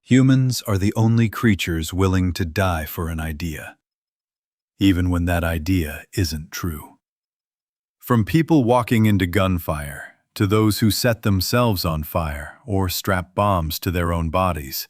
Humans are the only creatures willing to die for an idea, even when that idea isn't true. From people walking into gunfire to those who set themselves on fire or strap bombs to their own bodies,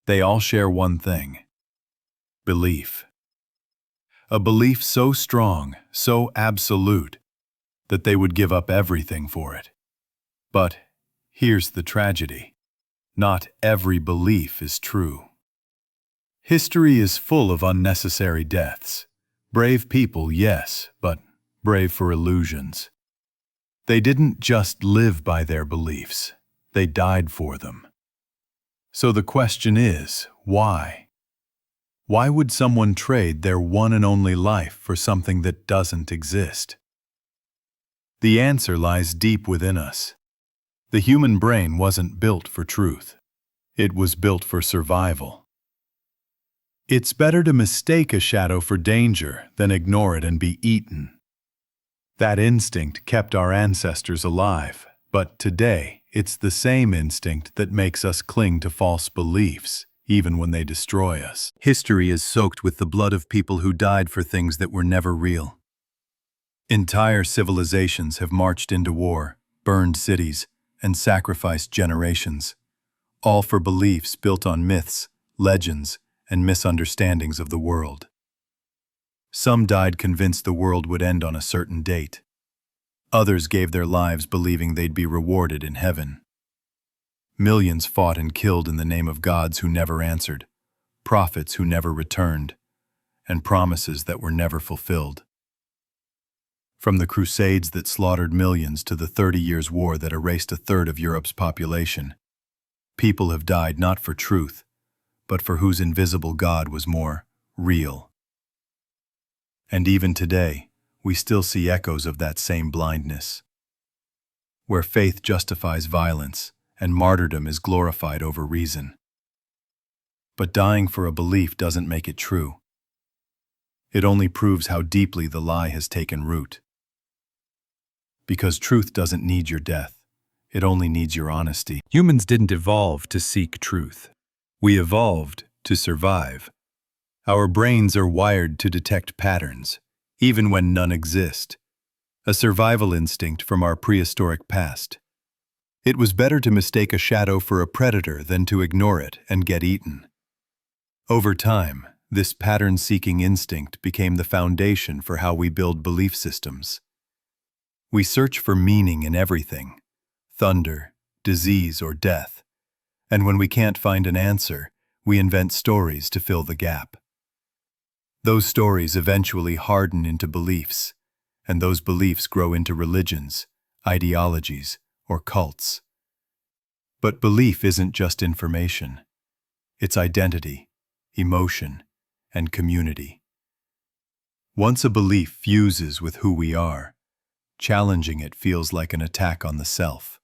they all share one thing: belief. A belief so strong, so absolute, that they would give up everything for it. But here's the tragedy. Not every belief is true. History is full of unnecessary deaths. Brave people, yes, but brave for illusions. They didn't just live by their beliefs, they died for them. So the question is, why? Why would someone trade their one and only life for something that doesn't exist? The answer lies deep within us. The human brain wasn't built for truth. It was built for survival. It's better to mistake a shadow for danger than ignore it and be eaten. That instinct kept our ancestors alive, but today it's the same instinct that makes us cling to false beliefs, even when they destroy us. History is soaked with the blood of people who died for things that were never real. Entire civilizations have marched into war, burned cities, and sacrificed generations, all for beliefs built on myths, legends, and misunderstandings of the world. Some died convinced the world would end on a certain date. Others gave their lives believing they'd be rewarded in heaven. Millions fought and killed in the name of gods who never answered, prophets who never returned, and promises that were never fulfilled. From the Crusades that slaughtered millions to the 30 Years' War that erased a third of Europe's population, people have died not for truth, but for whose invisible God was more real. And even today, we still see echoes of that same blindness, where faith justifies violence and martyrdom is glorified over reason. But dying for a belief doesn't make it true. It only proves how deeply the lie has taken root. Because truth doesn't need your death, it only needs your honesty. Humans didn't evolve to seek truth. We evolved to survive. Our brains are wired to detect patterns, even when none exist. A survival instinct from our prehistoric past. It was better to mistake a shadow for a predator than to ignore it and get eaten. Over time, this pattern-seeking instinct became the foundation for how we build belief systems. We search for meaning in everything: thunder, disease, or death. And when we can't find an answer, we invent stories to fill the gap. Those stories eventually harden into beliefs, and those beliefs grow into religions, ideologies, or cults. But belief isn't just information. It's identity, emotion, and community. Once a belief fuses with who we are, challenging it feels like an attack on the self.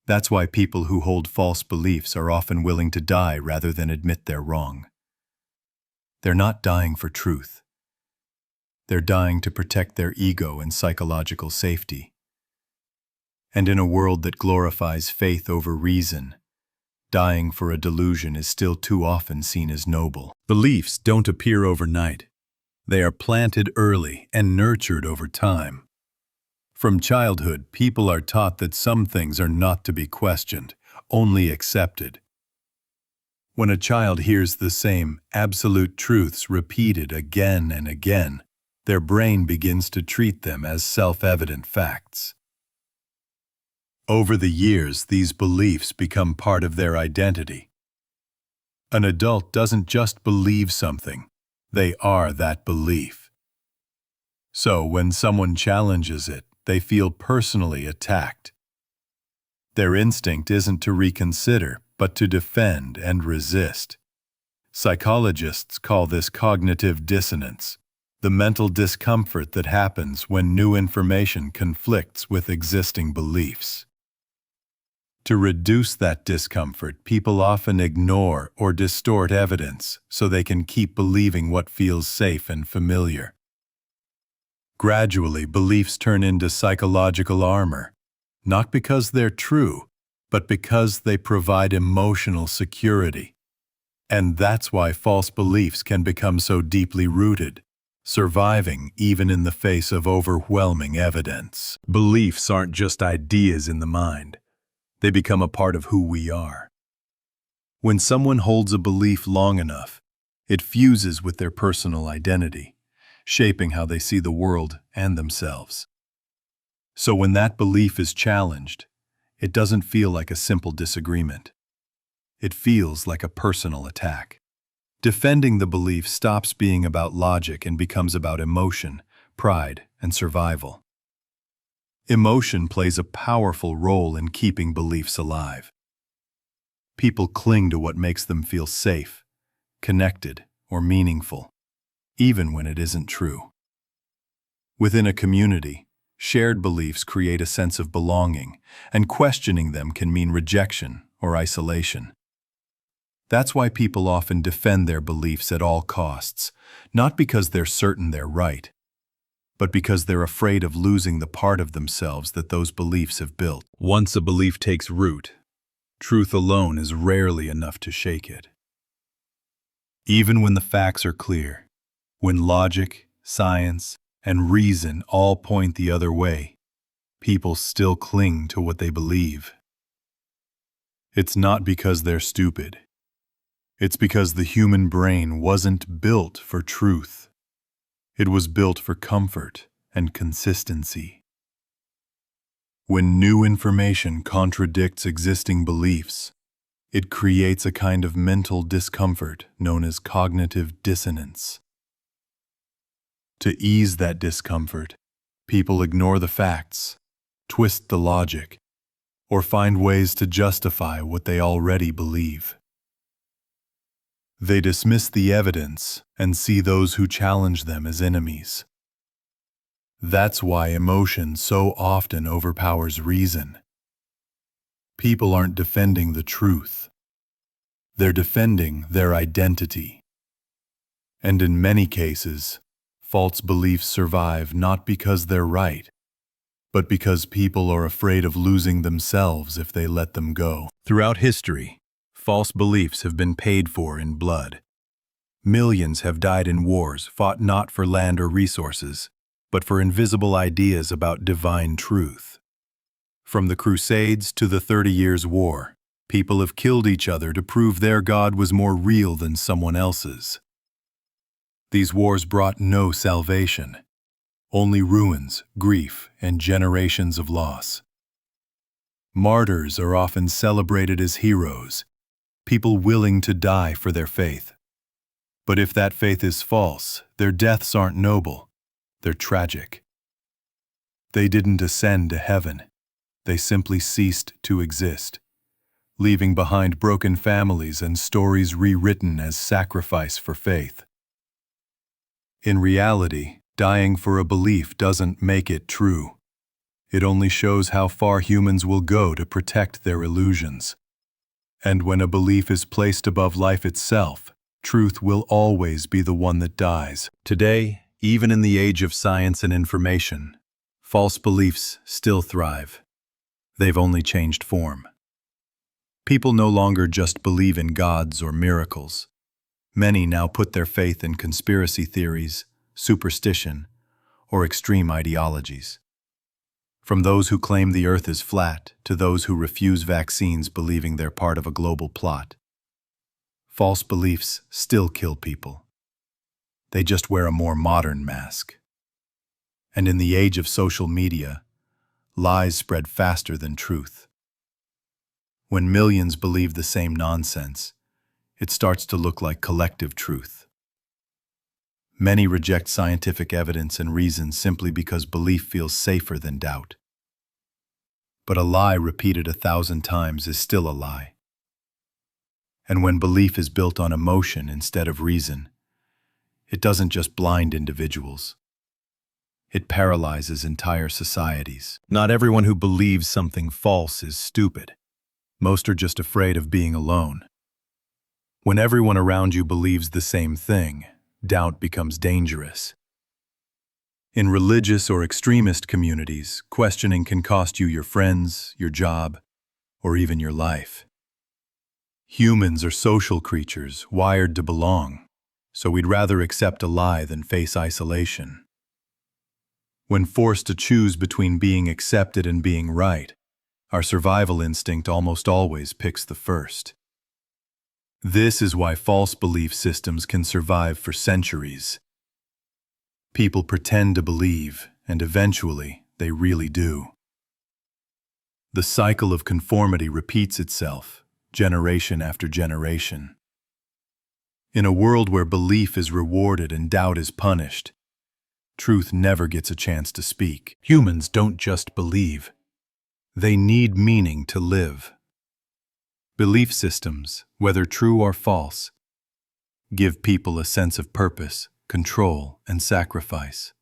That's why people who hold false beliefs are often willing to die rather than admit they're wrong. They're not dying for truth. They're dying to protect their ego and psychological safety. And in a world that glorifies faith over reason, dying for a delusion is still too often seen as noble. Beliefs don't appear overnight. They are planted early and nurtured over time. From childhood, people are taught that some things are not to be questioned, only accepted. When a child hears the same absolute truths repeated again and again, their brain begins to treat them as self-evident facts. Over the years, these beliefs become part of their identity. An adult doesn't just believe something, they are that belief. So when someone challenges it, they feel personally attacked. Their instinct isn't to reconsider, but to defend and resist. Psychologists call this cognitive dissonance, the mental discomfort that happens when new information conflicts with existing beliefs. To reduce that discomfort, people often ignore or distort evidence so they can keep believing what feels safe and familiar. Gradually, beliefs turn into psychological armor, not because they're true, but because they provide emotional security. And that's why false beliefs can become so deeply rooted, surviving even in the face of overwhelming evidence. Beliefs aren't just ideas in the mind. They become a part of who we are. When someone holds a belief long enough, it fuses with their personal identity, shaping how they see the world and themselves. So when that belief is challenged, it doesn't feel like a simple disagreement. It feels like a personal attack. Defending the belief stops being about logic and becomes about emotion, pride, and survival. Emotion plays a powerful role in keeping beliefs alive. People cling to what makes them feel safe, connected, or meaningful, even when it isn't true. Within a community, shared beliefs create a sense of belonging, and questioning them can mean rejection or isolation. That's why people often defend their beliefs at all costs, not because they're certain they're right, but because they're afraid of losing the part of themselves that those beliefs have built. Once a belief takes root, truth alone is rarely enough to shake it. Even when the facts are clear, when logic, science, and reason all point the other way, people still cling to what they believe. It's not because they're stupid. It's because the human brain wasn't built for truth. It was built for comfort and consistency. When new information contradicts existing beliefs, it creates a kind of mental discomfort known as cognitive dissonance. To ease that discomfort, people ignore the facts, twist the logic, or find ways to justify what they already believe. They dismiss the evidence and see those who challenge them as enemies. That's why emotion so often overpowers reason. People aren't defending the truth. They're defending their identity. And in many cases, false beliefs survive not because they're right, but because people are afraid of losing themselves if they let them go. Throughout history, false beliefs have been paid for in blood. Millions have died in wars fought not for land or resources, but for invisible ideas about divine truth. From the Crusades to the 30 Years' War, people have killed each other to prove their God was more real than someone else's. These wars brought no salvation, only ruins, grief, and generations of loss. Martyrs are often celebrated as heroes, people willing to die for their faith. But if that faith is false, their deaths aren't noble, they're tragic. They didn't ascend to heaven, they simply ceased to exist, leaving behind broken families and stories rewritten as sacrifice for faith. In reality, dying for a belief doesn't make it true. It only shows how far humans will go to protect their illusions. And when a belief is placed above life itself, truth will always be the one that dies. Today, even in the age of science and information, false beliefs still thrive. They've only changed form. People no longer just believe in gods or miracles. Many now put their faith in conspiracy theories, superstition, or extreme ideologies. From those who claim the earth is flat to those who refuse vaccines believing they're part of a global plot. False beliefs still kill people. They just wear a more modern mask. And in the age of social media, lies spread faster than truth. When millions believe the same nonsense, it starts to look like collective truth. Many reject scientific evidence and reason simply because belief feels safer than doubt. But a lie repeated 1,000 times is still a lie. And when belief is built on emotion instead of reason, it doesn't just blind individuals. It paralyzes entire societies. Not everyone who believes something false is stupid. Most are just afraid of being alone. When everyone around you believes the same thing, doubt becomes dangerous. In religious or extremist communities, questioning can cost you your friends, your job, or even your life. Humans are social creatures, wired to belong, so we'd rather accept a lie than face isolation. When forced to choose between being accepted and being right, our survival instinct almost always picks the first. This is why false belief systems can survive for centuries. People pretend to believe, and eventually, they really do. The cycle of conformity repeats itself, generation after generation. In a world where belief is rewarded and doubt is punished, truth never gets a chance to speak. Humans don't just believe. They need meaning to live. Belief systems, whether true or false, give people a sense of purpose, control, and sacrifice.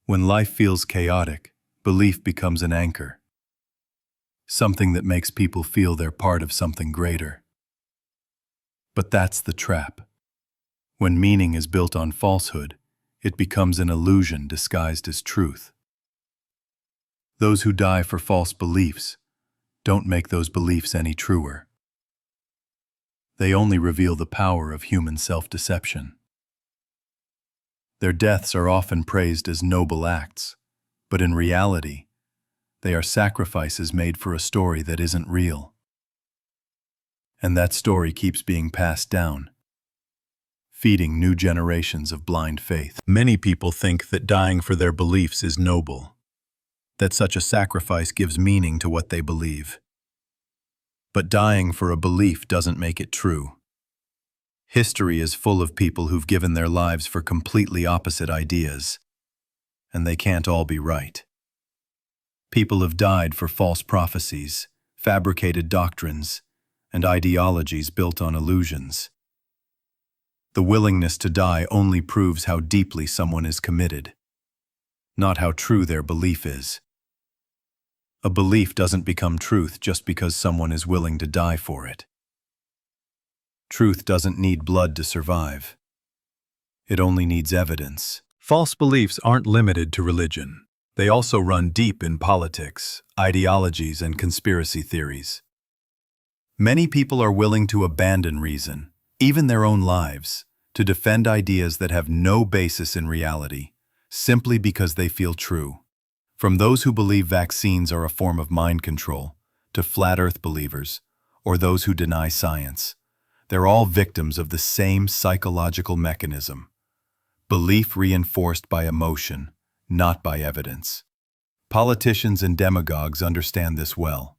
When life feels chaotic, belief becomes an anchor, something that makes people feel they're part of something greater. But that's the trap. When meaning is built on falsehood, it becomes an illusion disguised as truth. Those who die for false beliefs don't make those beliefs any truer. They only reveal the power of human self-deception. Their deaths are often praised as noble acts, but in reality, they are sacrifices made for a story that isn't real. And that story keeps being passed down, feeding new generations of blind faith. Many people think that dying for their beliefs is noble, that such a sacrifice gives meaning to what they believe. But dying for a belief doesn't make it true. History is full of people who've given their lives for completely opposite ideas, and they can't all be right. People have died for false prophecies, fabricated doctrines, and ideologies built on illusions. The willingness to die only proves how deeply someone is committed, not how true their belief is. A belief doesn't become truth just because someone is willing to die for it. Truth doesn't need blood to survive. It only needs evidence. False beliefs aren't limited to religion. They also run deep in politics, ideologies, and conspiracy theories. Many people are willing to abandon reason, even their own lives, to defend ideas that have no basis in reality, simply because they feel true. From those who believe vaccines are a form of mind control, to flat earth believers, or those who deny science, they're all victims of the same psychological mechanism. Belief reinforced by emotion, not by evidence. Politicians and demagogues understand this well.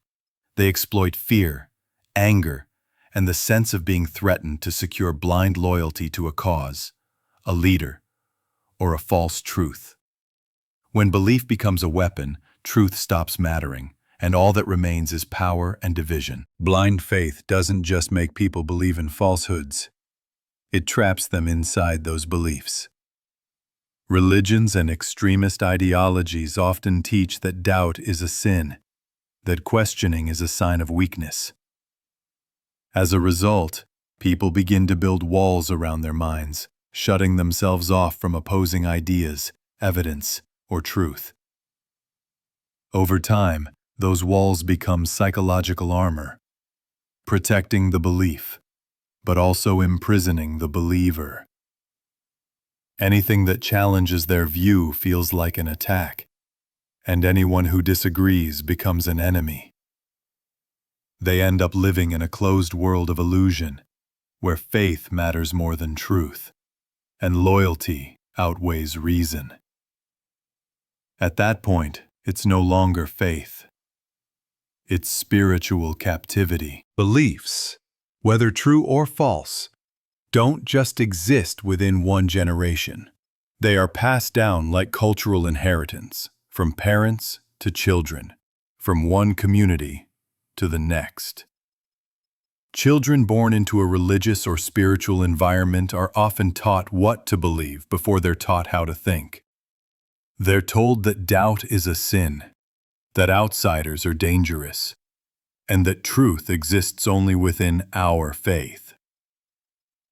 They exploit fear, anger, and the sense of being threatened to secure blind loyalty to a cause, a leader, or a false truth. When belief becomes a weapon, truth stops mattering, and all that remains is power and division. Blind faith doesn't just make people believe in falsehoods. It traps them inside those beliefs. Religions and extremist ideologies often teach that doubt is a sin, that questioning is a sign of weakness. As a result, people begin to build walls around their minds, shutting themselves off from opposing ideas, evidence, or truth. Over time, those walls become psychological armor, protecting the belief, but also imprisoning the believer. Anything that challenges their view feels like an attack, and anyone who disagrees becomes an enemy. They end up living in a closed world of illusion, where faith matters more than truth, and loyalty outweighs reason. At that point, it's no longer faith. It's spiritual captivity. Beliefs, whether true or false, don't just exist within one generation. They are passed down like cultural inheritance, from parents to children, from one community to the next. Children born into a religious or spiritual environment are often taught what to believe before they're taught how to think. They're told that doubt is a sin, that outsiders are dangerous, and that truth exists only within our faith.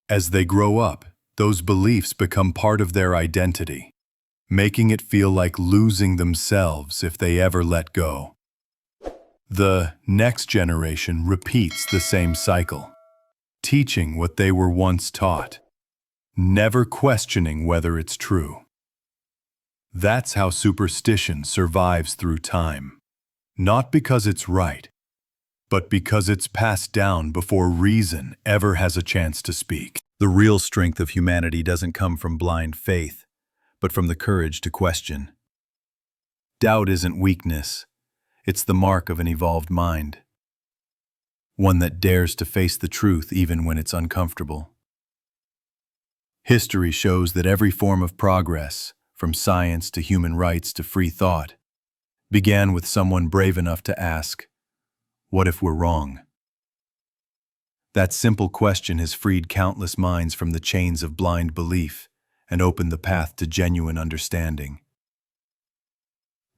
As they grow up, those beliefs become part of their identity, making it feel like losing themselves if they ever let go. The next generation repeats the same cycle, teaching what they were once taught, never questioning whether it's true. That's how superstition survives through time, not because it's right, but because it's passed down before reason ever has a chance to speak. The real strength of humanity doesn't come from blind faith, but from the courage to question. Doubt isn't weakness, it's the mark of an evolved mind, one that dares to face the truth even when it's uncomfortable. History shows that every form of progress, from science to human rights to free thought, began with someone brave enough to ask, "What if we're wrong?" That simple question has freed countless minds from the chains of blind belief and opened the path to genuine understanding.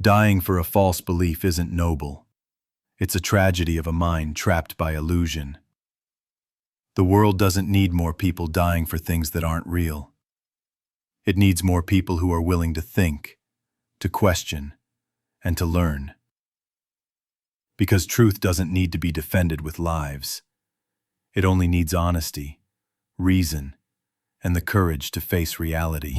Dying for a false belief isn't noble. It's a tragedy of a mind trapped by illusion. The world doesn't need more people dying for things that aren't real. It needs more people who are willing to think, to question, and to learn. Because truth doesn't need to be defended with lives. It only needs honesty, reason, and the courage to face reality.